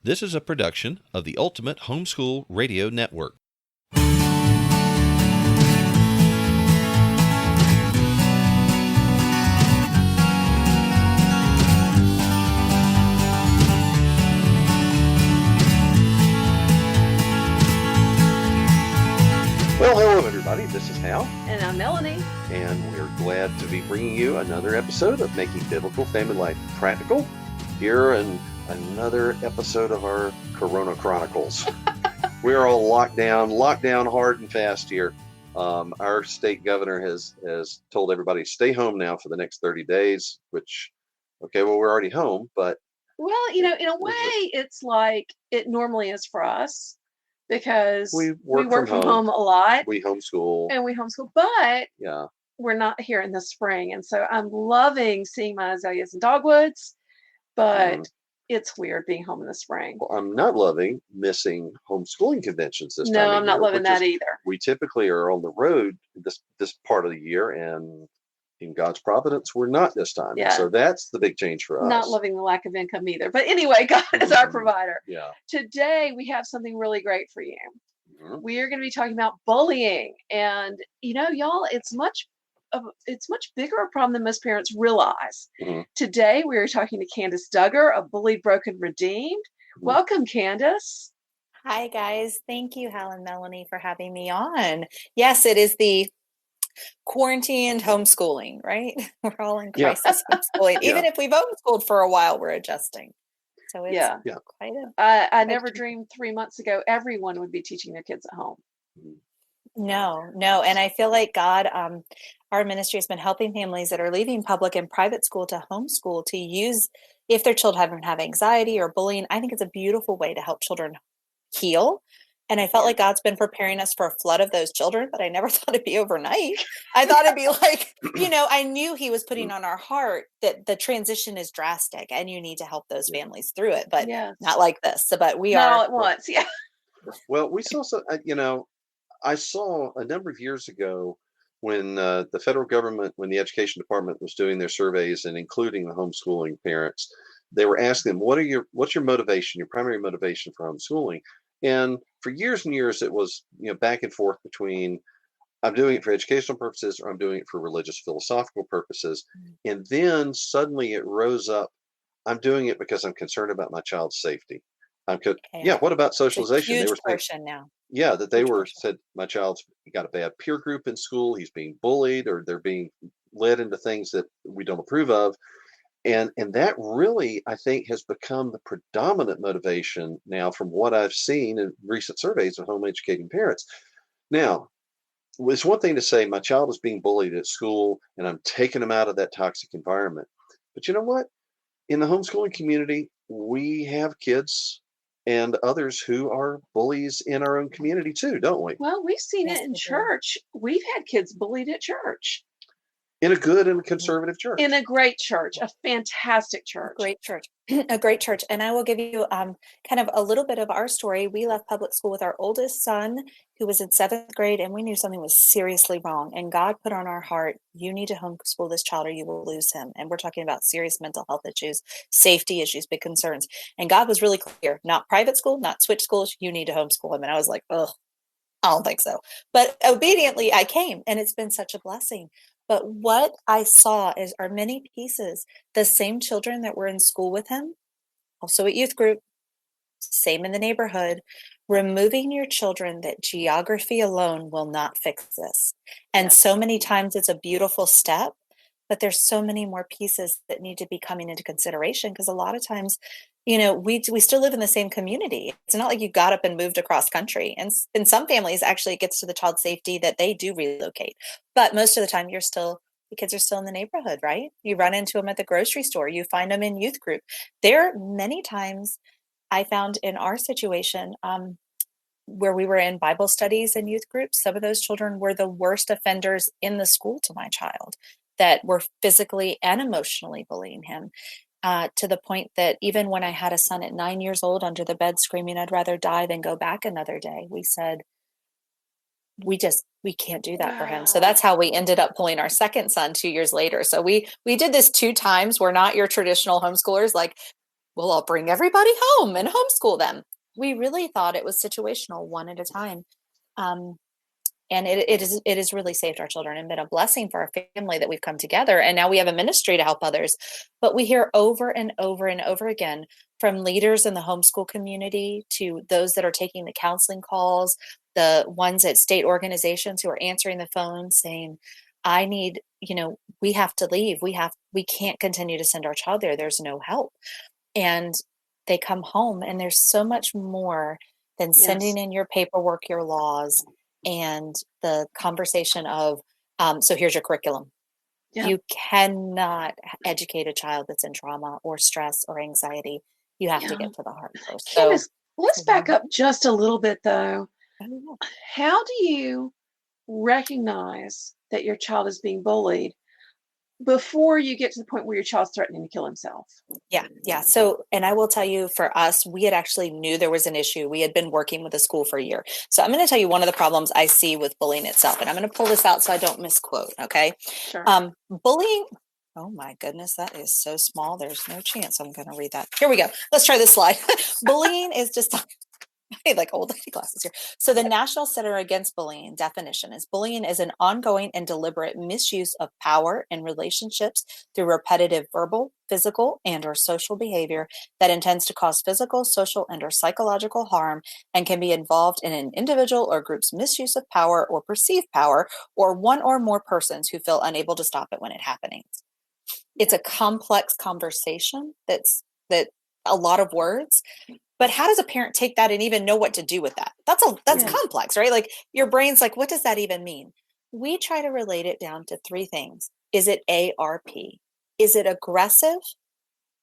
This is a production of the Ultimate Homeschool Radio Network. Well, hello everybody, this is Hal. And I'm Melanie. And we're glad to be bringing you another episode of Making Biblical Family Life Practical, here in another episode of our Corona Chronicles. We're all locked down hard and fast here. Our state governor has told everybody stay home now for the next 30 days, which, okay, well, we're already home, but... Well, in a way, it's like it normally is for us. Because we work from home a lot. We homeschool. But we're not here in the spring. And so I'm loving seeing my azaleas and dogwoods, but it's weird being home in the spring. Well, I'm not loving missing homeschooling conventions this time. No, I'm not loving that either. We typically are on the road this part of the year, and in God's providence, we're not this time. Yeah. So that's the big change for us. Not loving the lack of income either. But anyway, God is our provider. Yeah. Today, we have something really great for you. Mm-hmm. We are going to be talking about bullying. And, y'all, it's much bigger a problem than most parents realize. Mm-hmm. Today, we are talking to Candace Duggar of Bullied, Broken, Redeemed. Mm-hmm. Welcome, Candace. Hi, guys. Thank you, Hal and Melanie, for having me on. Yes, it is the quarantined homeschooling, right? We're all in crisis homeschooling. Even if we've homeschooled for a while, we're adjusting. So it's quite a... I never dreamed 3 months ago everyone would be teaching their kids at home. No. And I feel like God, our ministry has been helping families that are leaving public and private school to homeschool to use, if their children have anxiety or bullying, I think it's a beautiful way to help children heal. And I felt like God's been preparing us for a flood of those children, but I never thought it'd be overnight. I thought it'd be like, I knew he was putting on our heart that the transition is drastic and you need to help those families through it, but not like this. So, but we not are all at once. Yeah. Well, we saw some, I saw a number of years ago when the federal government, when the education department was doing their surveys and including the homeschooling parents, they were asking them, what's your motivation, your primary motivation for homeschooling? And for years and years, it was, back and forth between I'm doing it for educational purposes or I'm doing it for religious philosophical purposes. Mm-hmm. And then suddenly it rose up. I'm doing it because I'm concerned about my child's safety. What about socialization? It's a huge portion now. Yeah, that they said my child's got a bad peer group in school. He's being bullied or they're being led into things that we don't approve of. And that really, I think, has become the predominant motivation now from what I've seen in recent surveys of home educating parents. Now, it's one thing to say my child is being bullied at school and I'm taking them out of that toxic environment. But you know what? In the homeschooling community, we have kids and others who are bullies in our own community too, don't we? Well, we've seen it in church. We've had kids bullied at church. In a good and conservative church. In a great church, a fantastic church. A great church. And I will give you kind of a little bit of our story. We left public school with our oldest son, who was in 7th grade, and we knew something was seriously wrong. And God put on our heart, you need to homeschool this child or you will lose him. And we're talking about serious mental health issues, safety issues, big concerns. And God was really clear, not private school, not switch schools, you need to homeschool him. And I was like, I don't think so. But obediently, I came, and it's been such a blessing. But what I saw are many pieces, the same children that were in school with him, also at youth group, same in the neighborhood, removing your children that geography alone will not fix this. And so many times it's a beautiful step, but there's so many more pieces that need to be coming into consideration because a lot of times, we still live in the same community. It's not like you got up and moved across country. And in some families, actually, it gets to the child's safety that they do relocate. But most of the time, the kids are still in the neighborhood, right? You run into them at the grocery store. You find them in youth group. There are many times I found in our situation where we were in Bible studies and youth groups, some of those children were the worst offenders in the school to my child that were physically and emotionally bullying him. To the point that even when I had a son at 9 years old under the bed screaming, I'd rather die than go back another day, we said, we can't do that for him. So that's how we ended up pulling our second son 2 years later. So we did this 2 times. We're not your traditional homeschoolers. Like well, I'll bring everybody home and homeschool them. We really thought it was situational, one at a time. And it has really saved our children and been a blessing for our family that we've come together. And now we have a ministry to help others. But we hear over and over and over again from leaders in the homeschool community to those that are taking the counseling calls, the ones at state organizations who are answering the phone saying, I need, we have to leave. We can't continue to send our child there. There's no help. And they come home and there's so much more than sending in your paperwork, your laws, and the conversation of, so here's your curriculum. Yeah. You cannot educate a child that's in trauma or stress or anxiety. You have to get to the heart first. Candace, so let's back up just a little bit though. How do you recognize that your child is being bullied before you get to the point where your child's threatening to kill himself? Yeah. So, and I will tell you, for us, we had actually knew there was an issue. We had been working with a school for a year. So I'm going to tell you one of the problems I see with bullying itself, and I'm going to pull this out so I don't misquote. Okay. Sure. Bullying. Oh my goodness, that is so small. There's no chance I'm going to read that. Here we go. Let's try this slide. Bullying is just I like old lady glasses here. So the National Center Against Bullying definition is bullying is an ongoing and deliberate misuse of power in relationships through repetitive verbal, physical, and or social behavior that intends to cause physical, social, and or psychological harm and can be involved in an individual or group's misuse of power or perceived power or one or more persons who feel unable to stop it when it happening. It's a complex conversation that a lot of words. But how does a parent take that and even know what to do with that? That's complex, right? Like your brain's like, what does that even mean? We try to relate it down to three things. Is it ARP? Is it aggressive?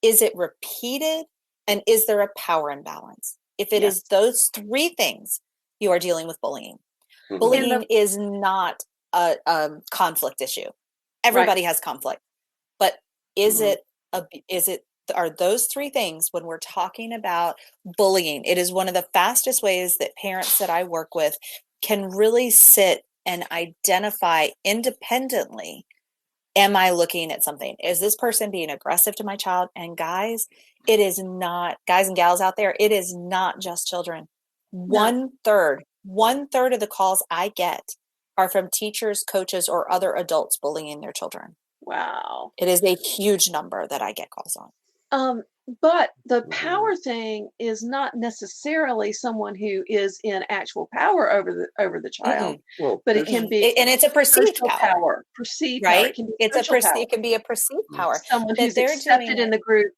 Is it repeated? And is there a power imbalance? If it is those three things, you are dealing with bullying. Mm-hmm. Bullying is not a conflict issue. Everybody has conflict. But are those three things when we're talking about bullying? It is one of the fastest ways that parents that I work with can really sit and identify independently. Am I looking at something? Is this person being aggressive to my child? And guys, it is not, guys and gals out there, it is not just children. No. One third of the calls I get are from teachers, coaches, or other adults bullying their children. Wow. It is a huge number that I get calls on. But the power thing is not necessarily someone who is in actual power over the child. Mm-hmm. Well, but it can be, and it's a perceived power. Perceived right? Power. It can be it can be a perceived power. Someone who's accepted in the group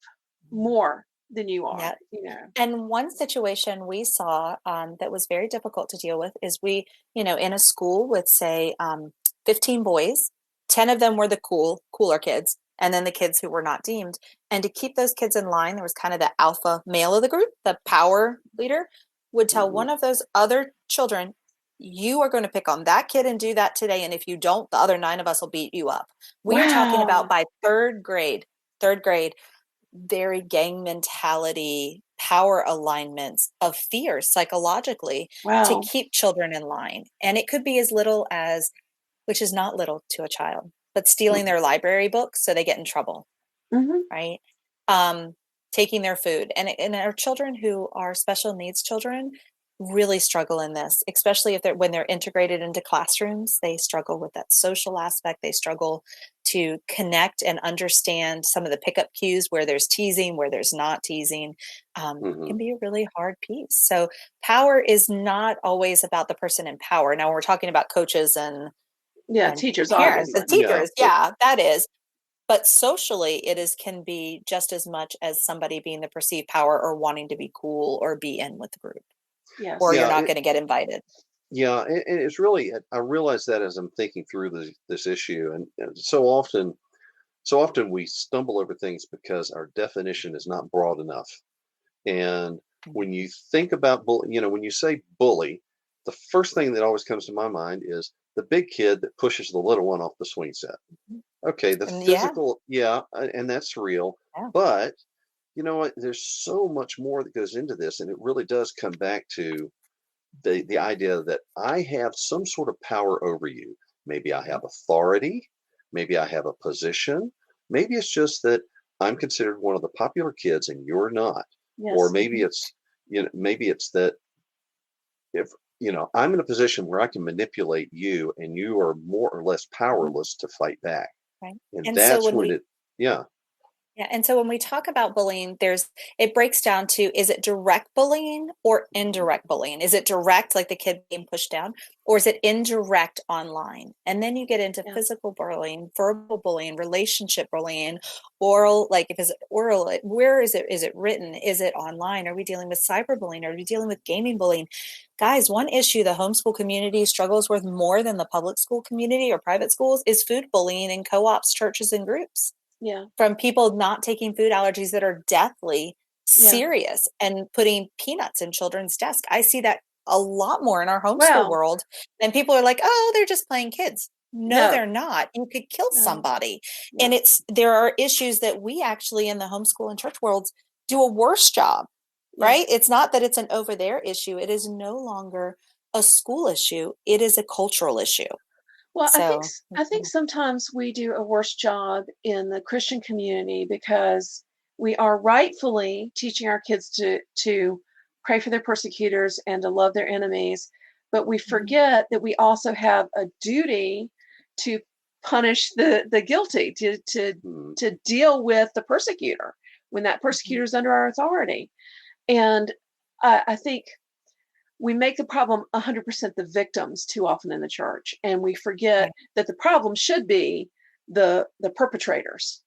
more than you are. Yeah. And one situation we saw that was very difficult to deal with is we, in a school with say 15 boys, 10 of them were the cooler kids. And then the kids who were not deemed. And to keep those kids in line, there was kind of the alpha male of the group, the power leader, would tell one of those other children, you are going to pick on that kid and do that today. And if you don't, the other 9 of us will beat you up. We are talking about by third grade, very gang mentality, power alignments of fear psychologically to keep children in line. And it could be as little as, which is not little to a child, but stealing their library books so they get in trouble, right? Taking their food. And our children who are special needs children really struggle in this, especially when they're integrated into classrooms. They struggle with that social aspect. They struggle to connect and understand some of the pickup cues where there's teasing, where there's not teasing. It can be a really hard piece. So power is not always about the person in power. Now, when we're talking about coaches and teachers, parents, the teachers, that is. But socially, can be just as much as somebody being the perceived power or wanting to be cool or be in with the group. Yes. Or you're not going to get invited. Yeah, and it's really, I realize that as I'm thinking through this issue, and so often we stumble over things because our definition is not broad enough. And when you think about when you say bully, the first thing that always comes to my mind is the big kid that pushes the little one off the swing set. Okay, the physical, and that's real. Yeah. But you know what? There's so much more that goes into this, and it really does come back to the idea that I have some sort of power over you. Maybe I have authority. Maybe I have a position. Maybe it's just that I'm considered one of the popular kids and you're not. Yes. Or maybe it's, maybe it's that if, I'm in a position where I can manipulate you and you are more or less powerless to fight back. Right. And And so that's when when we it, yeah. Yeah, and so when we talk about bullying, it breaks down to, is it direct bullying or indirect bullying? Is it direct, like the kid being pushed down, or is it indirect online? And then you get into physical bullying, verbal bullying, relationship bullying, oral, like if it's oral, where is it? Is it written? Is it online? Are we dealing with cyberbullying? Are we dealing with gaming bullying? Guys, one issue the homeschool community struggles with more than the public school community or private schools is food bullying in co-ops, churches, and groups. Yeah. From people not taking food allergies that are deathly serious and putting peanuts in children's desk. I see that a lot more in our homeschool world. And people are like, oh, they're just playing kids. No, they're not. You could kill somebody. And there are issues that we actually in the homeschool and church worlds do a worse job, right? It's not that it's an over there issue. It is no longer a school issue. It is a cultural issue. Well, I think sometimes we do a worse job in the Christian community because we are rightfully teaching our kids to pray for their persecutors and to love their enemies, but we forget that we also have a duty to punish the guilty, to deal with the persecutor when that persecutor is under our authority. And I think we make the problem 100% the victims too often in the church, and we forget that the problem should be the perpetrators.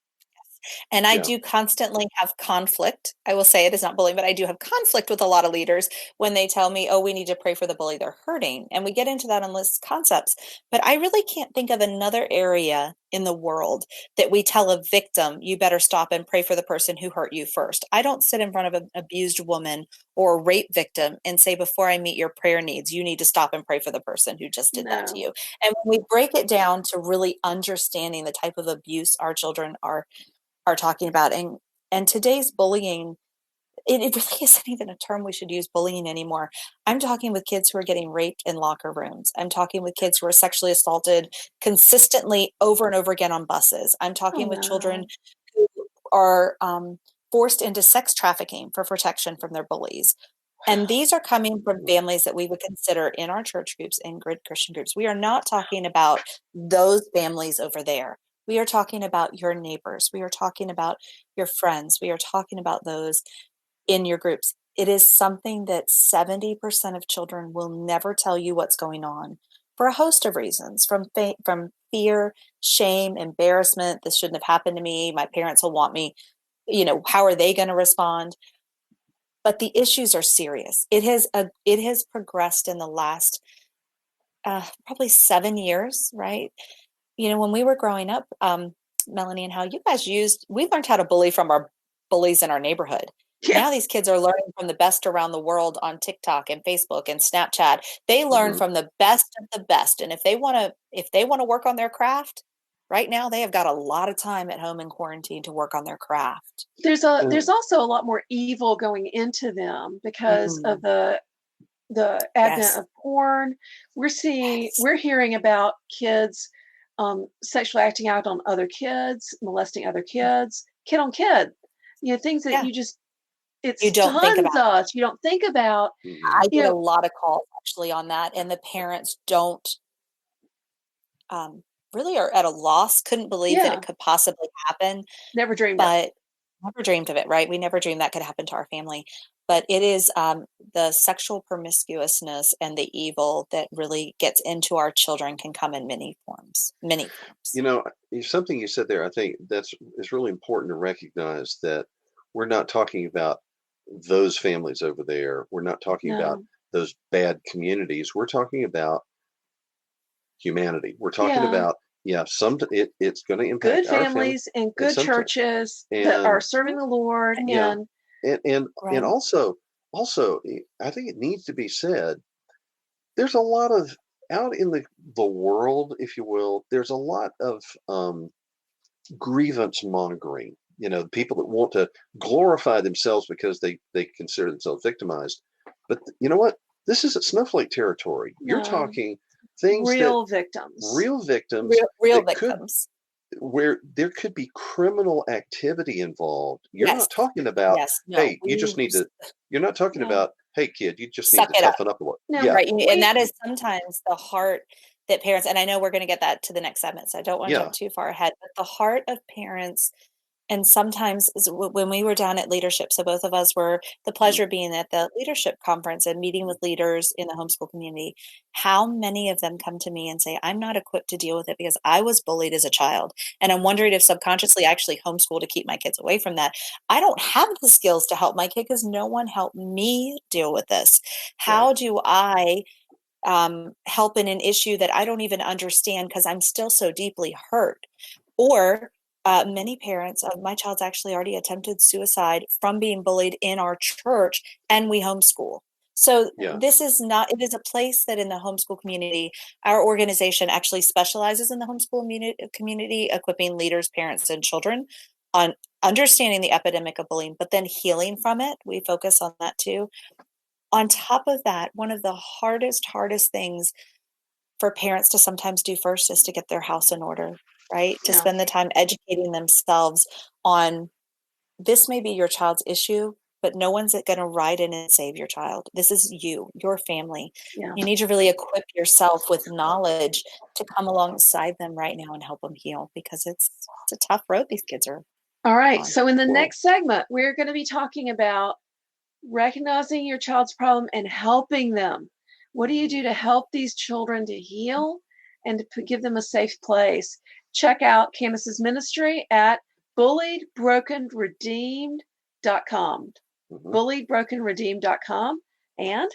And I do constantly have conflict. I will say it is not bullying, but I do have conflict with a lot of leaders when they tell me, oh, we need to pray for the bully, they're hurting. And we get into that on list concepts. But I really can't think of another area in the world that we tell a victim, you better stop and pray for the person who hurt you first. I don't sit in front of an abused woman or a rape victim and say, before I meet your prayer needs, you need to stop and pray for the person who just did that to you. And when we break it down to really understanding the type of abuse our children are talking about, and today's bullying, it really isn't even a term we should use, bullying, anymore. I'm talking with kids who are getting raped in locker rooms. I'm talking with kids who are sexually assaulted consistently over and over again on buses. I'm talking with children who are forced into sex trafficking for protection from their bullies. And these are coming from families that we would consider in our church groups and grid Christian groups. We are not talking about those families over there. We are talking about your neighbors. We are talking about your friends. We are talking about those in your groups. It is something that 70% of children will never tell you what's going on for a host of reasons, from fear, shame, embarrassment. This shouldn't have happened to me. My parents will want me, how are they going to respond? But the issues are serious. It has progressed in the last probably 7 years, right? When we were growing up, Melanie and how you guys we learned how to bully from our bullies in our neighborhood. Yeah. Now these kids are learning from the best around the world on TikTok and Facebook and Snapchat. They learn from the best of the best. And if they want to work on their craft, right now they have got a lot of time at home in quarantine to work on their craft. There's also a lot more evil going into them because of the advent of porn. We're hearing about kids sexually acting out on other kids, molesting other kids, kid on kid, things that you don't think about. Us. You don't think about. I get a lot of calls actually on that, and the parents don't really are at a loss. Couldn't believe that it could possibly happen. Never dreamed of it, right? We never dreamed that could happen to our family. But it is the sexual promiscuousness and the evil that really gets into our children can come in many forms. Something you said there, I think it's really important to recognize that we're not talking about those families over there. We're not talking about those bad communities. We're talking about humanity. We're talking about it's going to impact good families and good churches that are serving the Lord. And also I think it needs to be said, there's a lot of out in the world, if you will, there's a lot of grievance mongering, people that want to glorify themselves because they consider themselves victimized. But you know what? This isn't snowflake territory. You're talking things real victims real victims where there could be criminal activity involved. You're Yes. not talking about, Yes. No, hey, you just need to, you're not talking No. about, hey, kid, you just need Suck to it up. toughen up a little. No, Yeah. Right. And that is sometimes the heart that parents, and I know we're going to get that to the next segment, so I don't want to Yeah. jump too far ahead, but the heart of parents. And sometimes when we were down at leadership, so both of us were the pleasure of being at the leadership conference and meeting with leaders in the homeschool community. How many of them come to me and say, I'm not equipped to deal with it because I was bullied as a child. And I'm wondering if subconsciously I actually homeschool to keep my kids away from that. I don't have the skills to help my kid because no one helped me deal with this. How do I help in an issue that I don't even understand because I'm still so deeply hurt? Or many parents of my child's actually already attempted suicide from being bullied in our church, and we homeschool. So this is not, it is a place that in the homeschool community, our organization actually specializes in the homeschool community, equipping leaders, parents, and children on understanding the epidemic of bullying, but then healing from it. We focus on that too. On top of that, one of the hardest things for parents to sometimes do first is to get their house in order, right? To spend the time educating themselves on this may be your child's issue, but no one's going to ride in and save your child. This is you, your family. Yeah. You need to really equip yourself with knowledge to come alongside them right now and help them heal, because it's a tough road these kids are All right. on. So in the next segment, we're going to be talking about recognizing your child's problem and helping them. What do you do to help these children to heal and to give them a safe place? Check out Candace's ministry at bulliedbrokenredeemed.com. Bulliedbrokenredeemed.com. And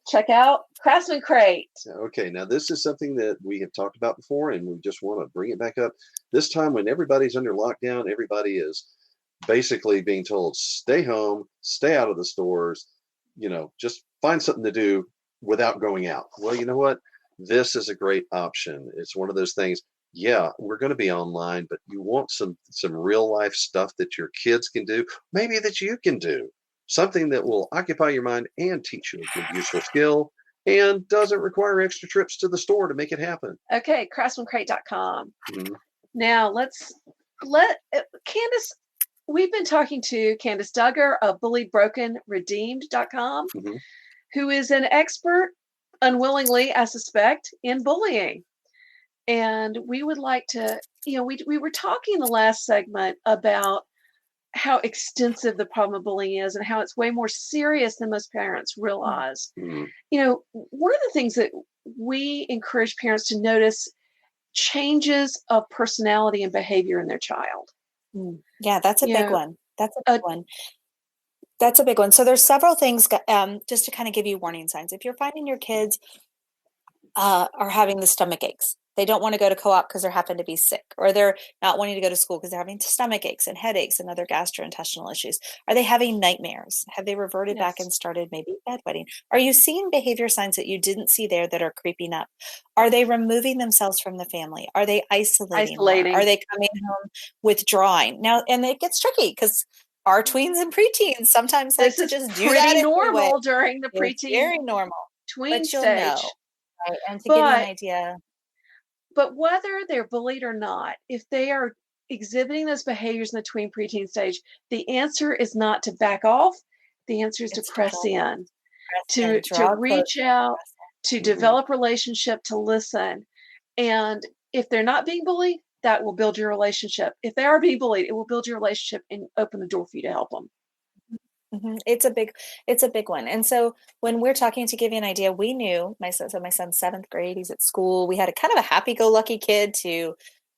check out Craftsman Crate. Okay, now this is something that we have talked about before, and we just want to bring it back up. This time when everybody's under lockdown, everybody is basically being told, stay home, stay out of the stores, just find something to do without going out. Well, you know what? This is a great option. It's one of those things. Yeah, we're going to be online, but you want some real life stuff that your kids can do, maybe that you can do, something that will occupy your mind and teach you a good, useful skill and doesn't require extra trips to the store to make it happen. Okay, craftsmancrate.com. Mm-hmm. Now let Candace. We've been talking to Candace Duggar of bulliedbrokenredeemed.com, who is an expert, unwillingly, I suspect, in bullying. And we would like to, we were talking in the last segment about how extensive the problem of bullying is and how it's way more serious than most parents realize. One of the things that we encourage parents to notice changes of personality and behavior in their child. Yeah, that's a big one. That's a big one. That's a big one. So there's several things just to kind of give you warning signs. If you're finding your kids are having the stomach aches, they don't want to go to co-op because they happen to be sick, or they're not wanting to go to school because they're having stomach aches and headaches and other gastrointestinal issues. Are they having nightmares? Have they reverted back and started maybe bedwetting? Are you seeing behavior signs that you didn't see there that are creeping up? Are they removing themselves from the family? Are they isolating? Are they coming home withdrawing? Now, and it gets tricky because our tweens and preteens sometimes like to just do that normal during the preteen, very normal tween but you'll stage. know, right? And to give you an idea. But whether they're bullied or not, if they are exhibiting those behaviors in the tween preteen stage, the answer is not to back off. The answer is to press in, to reach out, to develop relationship, to listen. And if they're not being bullied, that will build your relationship. If they are being bullied, it will build your relationship and open the door for you to help them. It's a big one. And so when we're talking, to give you an idea, we knew my son's 7th grade, he's at school. We had a kind of a happy-go-lucky kid to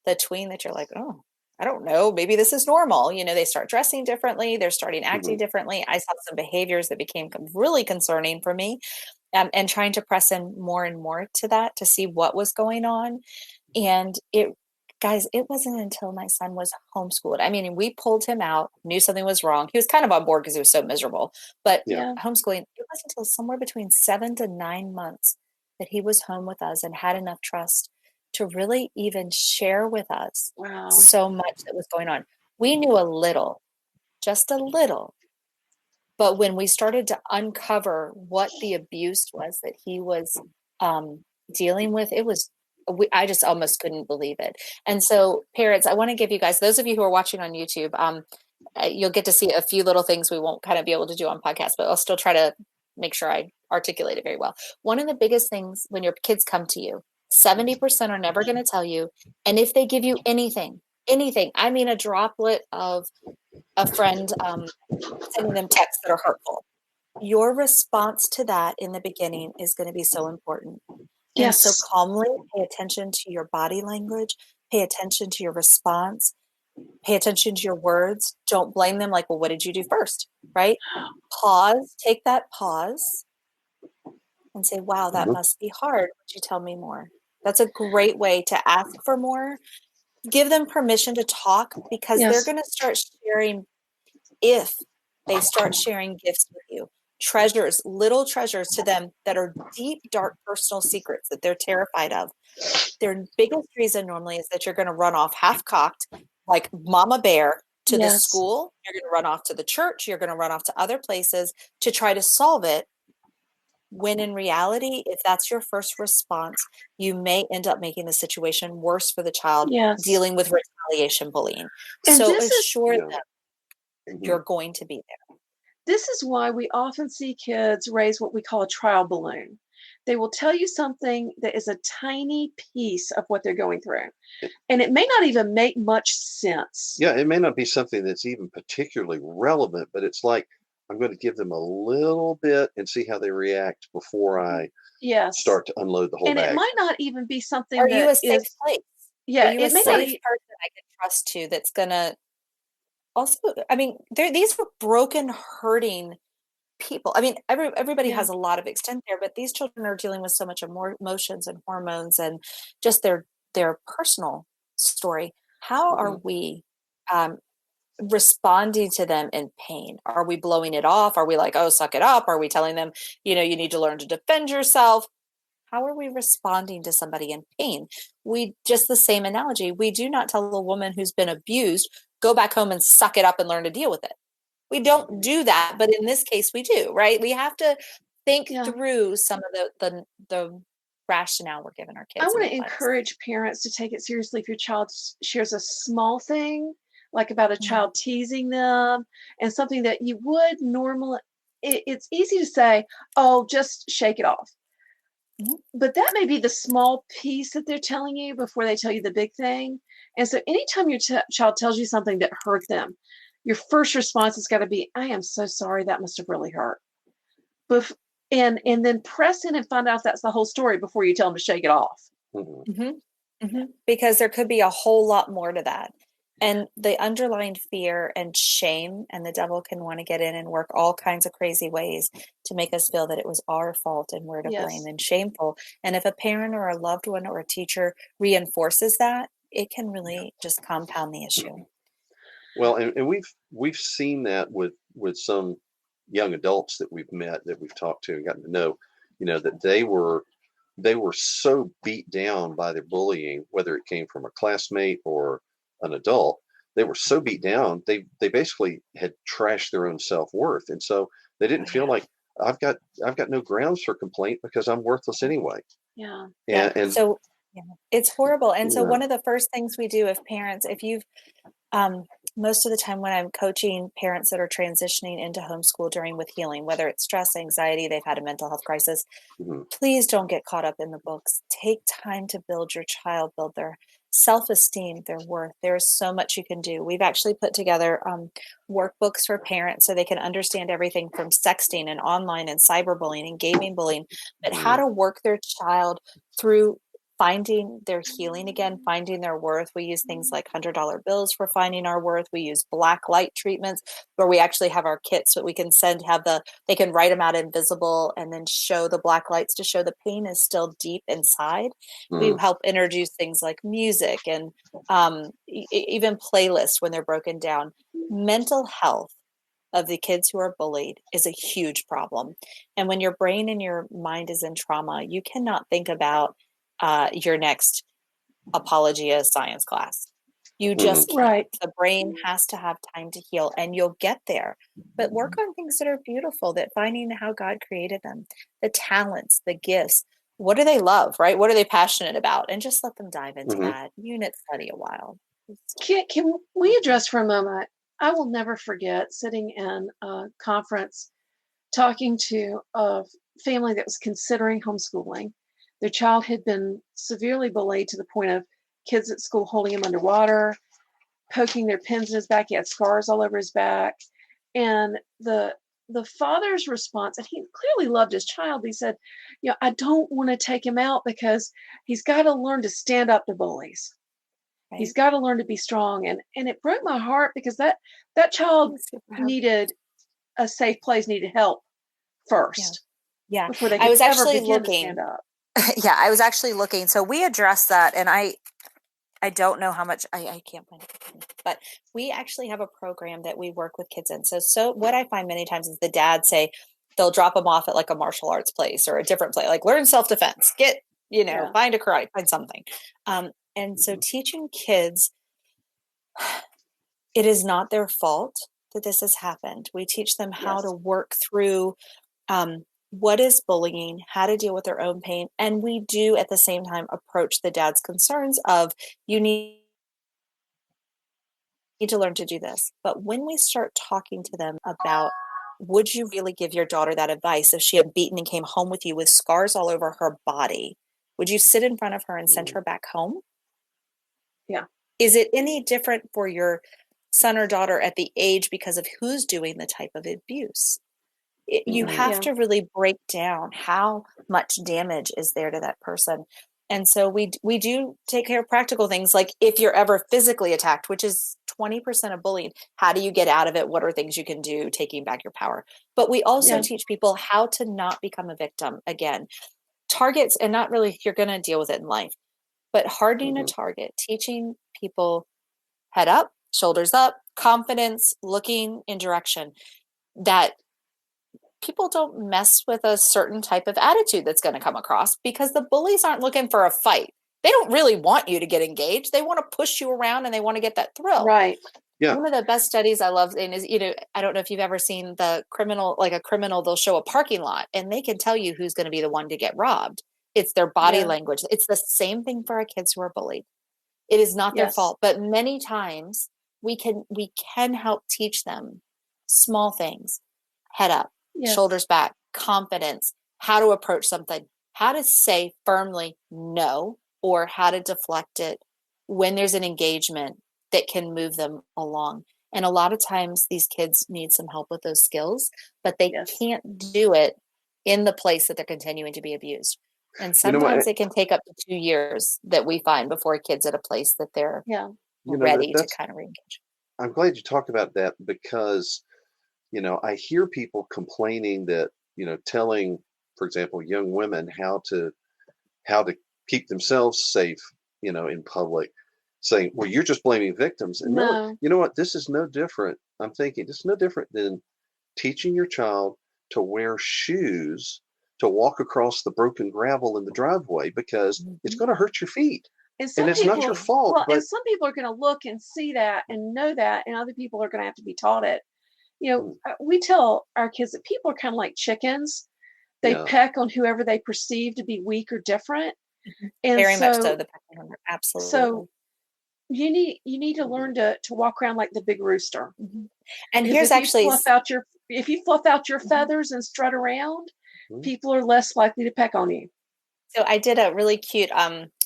the tween that you're like, oh, I don't know, maybe this is normal. They start dressing differently. They're starting acting differently. I saw some behaviors that became really concerning for me, and trying to press in more and more to that to see what was going on. And Guys, it wasn't until my son was homeschooled. I mean, we pulled him out, knew something was wrong. He was kind of on board because he was so miserable. But homeschooling, it wasn't until somewhere between 7 to 9 months that he was home with us and had enough trust to really even share with us so much that was going on. We knew a little, just a little. But when we started to uncover what the abuse was that he was dealing with, it was I just almost couldn't believe it. And so parents, I want to give you guys, those of you who are watching on YouTube, you'll get to see a few little things we won't kind of be able to do on podcast, but I'll still try to make sure I articulate it very well. One of the biggest things when your kids come to you, 70% are never going to tell you. And if they give you anything, I mean, a droplet of a friend sending them texts that are hurtful, your response to that in the beginning is going to be so important. Yes. And so calmly pay attention to your body language, pay attention to your response, pay attention to your words. Don't blame them like, well, what did you do first? Right? Pause, take that pause and say, wow, that must be hard. Would you tell me more? That's a great way to ask for more. Give them permission to talk, because they're going to start sharing, if they start sharing gifts with you, treasures, little treasures to them that are deep, dark personal secrets that they're terrified of. Their biggest reason normally is that you're going to run off half-cocked, like mama bear, to the school. You're going to run off to the church. You're going to run off to other places to try to solve it. When in reality, if that's your first response, you may end up making the situation worse for the child, dealing with retaliation bullying. And so assure them you're going to be there. This is why we often see kids raise what we call a trial balloon. They will tell you something that is a tiny piece of what they're going through, and it may not even make much sense. Yeah, it may not be something that's even particularly relevant, but it's like, I'm going to give them a little bit and see how they react before I start to unload the whole bag. And it might not even be something Are you a safe place? Yeah, Are you a safe person I can trust to that's going to also, I mean, these are broken, hurting people. I mean, everybody has a lot of extent there, but these children are dealing with so much more emotions and hormones and just their personal story. How are we responding to them in pain? Are we blowing it off? Are we like, oh, suck it up? Are we telling them, you need to learn to defend yourself? How are we responding to somebody in pain? Just the same analogy. We do not tell a woman who's been abused, go back home and suck it up and learn to deal with it. We don't do that, but in this case we do, right? We have to think through some of the rationale we're giving our kids. I want to encourage parents to take it seriously if your child shares a small thing, like about a child teasing them, and something that you would normally, it's easy to say, oh, just shake it off. But that may be the small piece that they're telling you before they tell you the big thing. And so anytime your child tells you something that hurt them, your first response has got to be, I am so sorry, that must have really hurt. And then press in and find out if that's the whole story before you tell them to shake it off. Because there could be a whole lot more to that. And the underlying fear and shame, and the devil can want to get in and work all kinds of crazy ways to make us feel that it was our fault and we're to blame and shameful. And if a parent or a loved one or a teacher reinforces that, it can really just compound the issue. Well, and we've seen that with some young adults that we've met, that we've talked to and gotten to know, that they were so beat down by their bullying, whether it came from a classmate or an adult. They were so beat down, they basically had trashed their own self-worth, and so they didn't feel like, I've got no grounds for complaint because I'm worthless anyway. And so it's horrible. And so one of the first things we do, if parents, if you've most of the time when I'm coaching parents that are transitioning into homeschool with healing, whether it's stress, anxiety, they've had a mental health crisis, please don't get caught up in the books. Take time to build your child, build their self-esteem, their worth. There's so much you can do. We've actually put together workbooks for parents so they can understand everything from sexting and online and cyberbullying and gaming bullying, but how to work their child through finding their healing again, finding their worth. We use things like $100 bills for finding our worth. We use black light treatments where we actually have our kits that we can they can write them out invisible and then show the black lights to show the pain is still deep inside. We help introduce things like music and even playlists when they're broken down. Mental health of the kids who are bullied is a huge problem. And when your brain and your mind is in trauma, you cannot think about your next apologia science class. You just can't. The brain has to have time to heal, and you'll get there. But work on things that are beautiful, that finding how God created them, the talents, the gifts, what do they love, right? What are they passionate about? And just let them dive into Mhm. that unit study a while. Can we address for a moment? I will never forget sitting in a conference talking to a family that was considering homeschooling. Their child had been severely bullied to the point of kids at school holding him underwater, poking their pins in his back. He had scars all over his back. And the father's response, and he clearly loved his child, he said, I don't want to take him out because he's got to learn to stand up to bullies. Right? He's got to learn to be strong. And it broke my heart because that child needed a safe place, needed help first. Yeah. Before they I could was ever actually begin to looking. stand up. Yeah, I was actually looking. So we addressed that, and I don't know how much I can't find it, but we actually have a program that we work with kids in. So what I find many times is the dads say they'll drop them off at like a martial arts place or a different place, like learn self-defense, get, find a karate, find something. And so teaching kids, it is not their fault that this has happened. We teach them how to work through what is bullying, how to deal with their own pain. And we do at the same time approach the dad's concerns of you need to learn to do this. But when we start talking to them about, would you really give your daughter that advice if she had beaten and came home with you with scars all over her body? Would you sit in front of her and send her back home? Yeah. Is it any different for your son or daughter at the age because of who's doing the type of abuse? You have to really break down how much damage is there to that person. And so we do take care of practical things, like if you're ever physically attacked, which is 20% of bullying, how do you get out of it? What are things you can do, taking back your power? But we also teach people how to not become a victim again. Targets, and not really, you're going to deal with it in life, but hardening a target, teaching people head up, shoulders up, confidence, looking in direction, that people don't mess with a certain type of attitude that's going to come across, because the bullies aren't looking for a fight. They don't really want you to get engaged. They want to push you around and they want to get that thrill. Right. Yeah. One of the best studies I love is, I don't know if you've ever seen the criminal, like a criminal, they'll show a parking lot and they can tell you who's going to be the one to get robbed. It's their body language. It's the same thing for our kids who are bullied. It is not their fault, but many times we can help teach them small things: head up, shoulders back, confidence, how to approach something, how to say firmly no, or how to deflect it when there's an engagement that can move them along. And a lot of times these kids need some help with those skills, but they can't do it in the place that they're continuing to be abused. And sometimes it can take up to 2 years that we find before a kid's at a place that they're ready to kind of reengage. I'm glad you talked about that, because I hear people complaining that, telling, for example, young women how to keep themselves safe, in public, saying, well, you're just blaming victims. And no, you know what? This is no different. I'm thinking this is no different than teaching your child to wear shoes to walk across the broken gravel in the driveway, because it's going to hurt your feet. And it's not your fault. Well, and some people are going to look and see that and know that, and other people are going to have to be taught it. We tell our kids that people are kind of like chickens. They peck on whoever they perceive to be weak or different. And very much so. The pecking order, absolutely. So you need to learn to walk around like the big rooster. And here's actually, if you fluff out your feathers and strut around, people are less likely to peck on you. So I did a really cute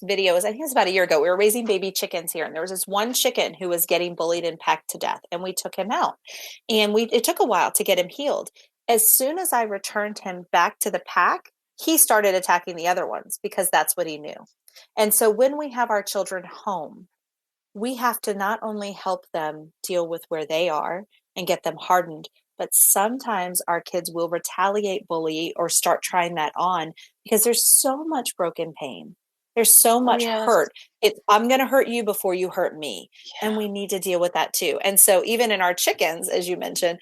video. I think it was about a year ago. We were raising baby chickens here, and there was this one chicken who was getting bullied and pecked to death, and we took him out. And it took a while to get him healed. As soon as I returned him back to the pack, he started attacking the other ones, because that's what he knew. And so when we have our children home, we have to not only help them deal with where they are and get them hardened, but sometimes our kids will retaliate, bully, or start trying that on, because there's so much broken pain. There's so much hurt. I'm going to hurt you before you hurt me. And we need to deal with that too. And so even in our chickens, as you mentioned,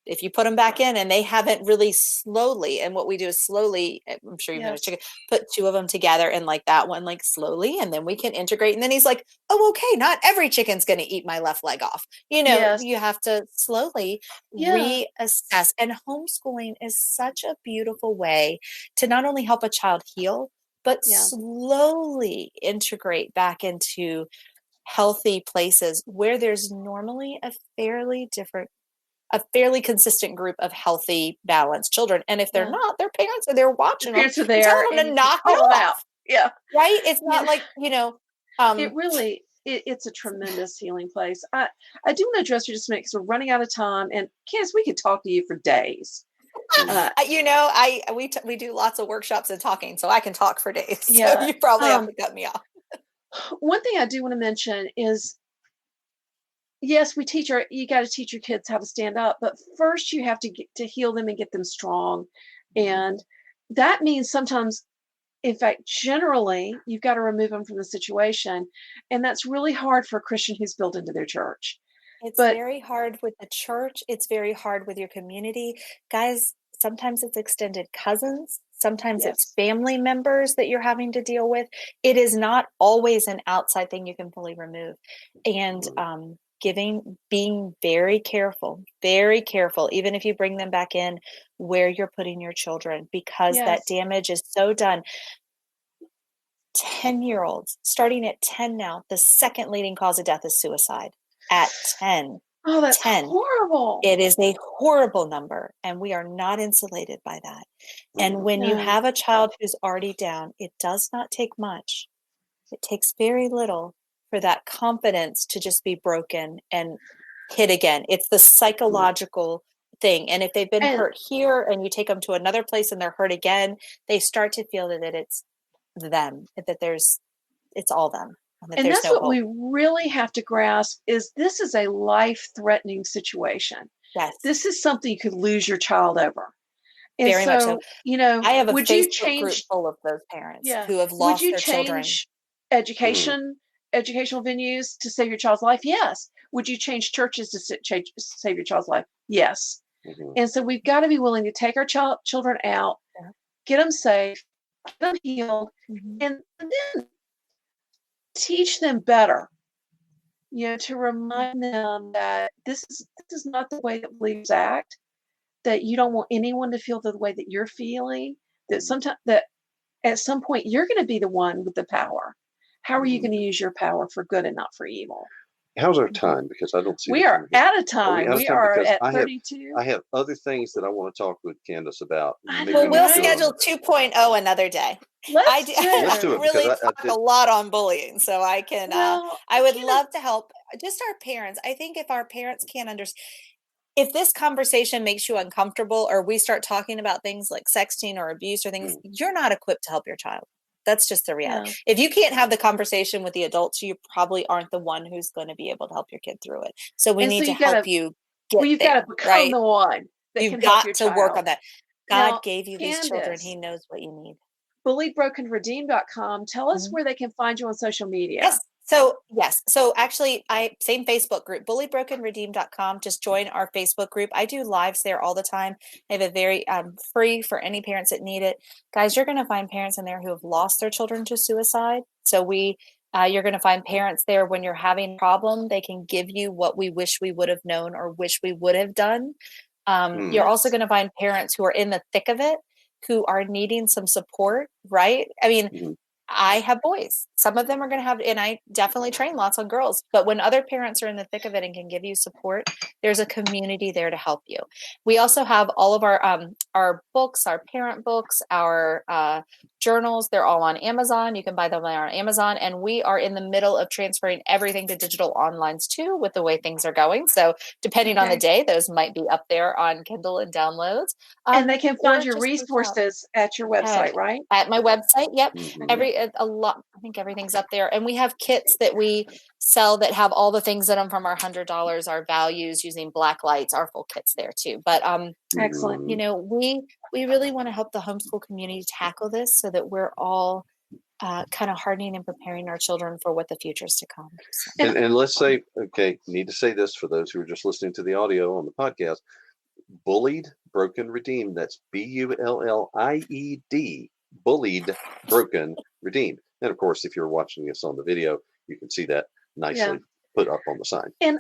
if you put them back in and they haven't really slowly, and what we do is slowly, I'm sure you've noticed, chicken, put two of them together and like that one, like slowly, and then we can integrate. And then he's like, oh, okay, not every chicken's going to eat my left leg off. You know, you have to slowly reassess. And homeschooling is such a beautiful way to not only help a child heal, but slowly integrate back into healthy places where there's normally a fairly consistent group of healthy, balanced children. And if they're not, their parents are there watching them, are there, telling them to knock it off. Yeah. Right? It's not like, it really, it's a tremendous healing place. I do want to address you just a minute because we're running out of time. And Candace, we could talk to you for days. We do lots of workshops and talking, so I can talk for days. Yeah. So you probably have to cut me off. One thing I do want to mention is, yes, you got to teach your kids how to stand up, but first you have to get to heal them and get them strong. And that means sometimes, in fact, generally, you've got to remove them from the situation. And that's really hard for a Christian who's built into their church. It's very hard with the church. It's very hard with your community. Guys, sometimes it's extended cousins. Sometimes it's family members that you're having to deal with. It is not always an outside thing you can fully remove. And being very careful, even if you bring them back in, where you're putting your children, because that damage is so done. 10-year-olds, starting at 10 now, the second leading cause of death is suicide at 10. Oh, that's 10. Horrible. It is a horrible number, and we are not insulated by that. And when you have a child who's already down, it does not take much. It takes very little for that confidence to just be broken and hit again. It's the psychological thing. And if they've been hurt here and you take them to another place and they're hurt again, they start to feel that it's them, that it's all them. And that's what we really have to grasp is this is a life-threatening situation. Yes. This is something you could lose your child over. And very much so. I have a Facebook group full of those parents who have lost their children. Would you change educational venues to save your child's life? Yes. Would you change churches to save your child's life? Yes. And so we've got to be willing to take our children out, get them safe, get them healed, and then teach them better, to remind them that this is not the way that believers act, that you don't want anyone to feel the way that you're feeling, that at some point you're going to be the one with the power. How are you going to use your power for good and not for evil? How's our time? Because I don't see. We are out of time. We are at 32. I have other things that I want to talk with Candace about. Well, we'll schedule 2.0 another day. Let's do it. Really talk a lot on bullying, so I can. I would love to help just our parents. I think if our parents can't understand, if this conversation makes you uncomfortable, or we start talking about things like sexting or abuse or things, you're not equipped to help your child. That's just the reality. If you can't have the conversation with the adults, you probably aren't the one who's going to be able to help your kid through it. So we need to help you get you've there, got to become the one that you've can got help your to child. work on that. God Now, gave you these children. He knows what you need. BulliedBrokenRedeemed.com. Tell us where they can find you on social media. Yes. So actually, same Facebook group, BulliedBrokenRedeemed.com. Just join our Facebook group. I do lives there all the time. I have a very free for any parents that need it. Guys, you're going to find parents in there who have lost their children to suicide. So you're going to find parents there when you're having a problem. They can give you what we wish we would have known or wish we would have done. You're also going to find parents who are in the thick of it, who are needing some support, right? I mean, I have boys. Some of them are going to have, and I definitely train lots on girls, but when other parents are in the thick of it and can give you support, there's a community there to help you. We also have all of our books, our parent books, our journals. They're all on Amazon. You can buy them on Amazon. And we are in the middle of transferring everything to digital onlines too, with the way things are going. So depending on the day, those might be up there on Kindle and downloads. And they can find your resources at your website, right? At my website. Yep. I think everything's up there. And we have kits that we sell that have all the things in them from our $100, our values using black lights, our full kits there too. But excellent. We really want to help the homeschool community tackle this so that we're all kind of hardening and preparing our children for what the future is to come. So. And let's say, need to say this for those who are just listening to the audio on the podcast. Bullied, Broken, Redeemed. That's BULLIED, Bullied, Broken, Redeemed. And of course, if you're watching us on the video, you can see that nicely put up on the sign. And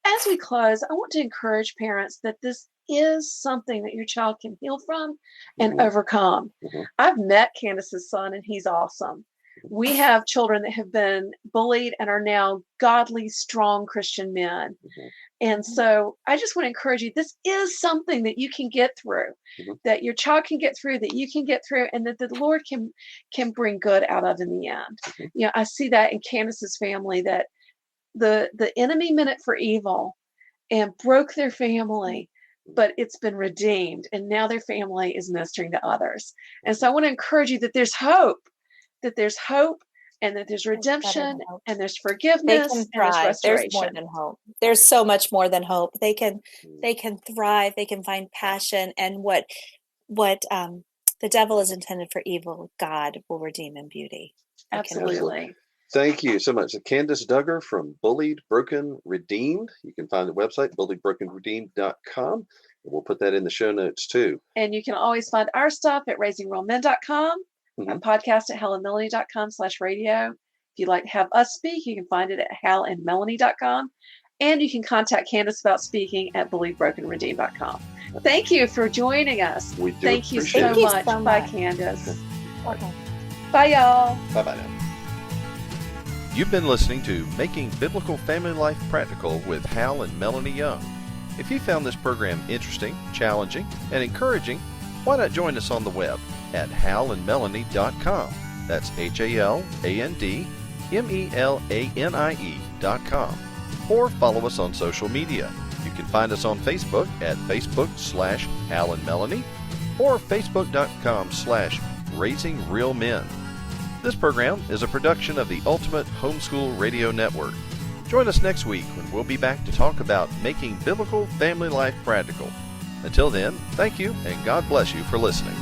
as we close, I want to encourage parents that this is something that your child can heal from and overcome. I've met Candace's son, and he's awesome. We have children that have been bullied and are now godly, strong Christian men. And so I just want to encourage you, this is something that you can get through, that your child can get through, that you can get through, and that the Lord can bring good out of in the end. You know, I see that in Candace's family, that the enemy meant it for evil and broke their family, but it's been redeemed, and now their family is ministering to others. And so I want to encourage you that there's hope, and that there's redemption, and there's forgiveness, and there's restoration. There's more than hope. There's so much more than hope. They can thrive. They can find passion, and what the devil is intended for evil, God will redeem in beauty. Absolutely. Thank you so much. Candace Duggar from Bullied, Broken, Redeemed. You can find the website, bulliedbrokenredeemed.com. And we'll put that in the show notes too. And you can always find our stuff at raisingrealmen.com, a podcast at halandmelanie.com/radio. If you'd like to have us speak, you can find it at halandmelanie.com. And you can contact Candace about speaking at bulliedbrokenredeemed.com. Thank you for joining us. Thank you so much. Bye, Candace. Okay. Bye, y'all. Bye-bye now. You've been listening to Making Biblical Family Life Practical with Hal and Melanie Young. If you found this program interesting, challenging, and encouraging, why not join us on the web at halandmelanie.com. That's HALANDMELANIE.com. Or follow us on social media. You can find us on Facebook at Facebook/Hal and Melanie or Facebook.com/Raising Real Men. This program is a production of the Ultimate Homeschool Radio Network. Join us next week when we'll be back to talk about making biblical family life practical. Until then, thank you and God bless you for listening.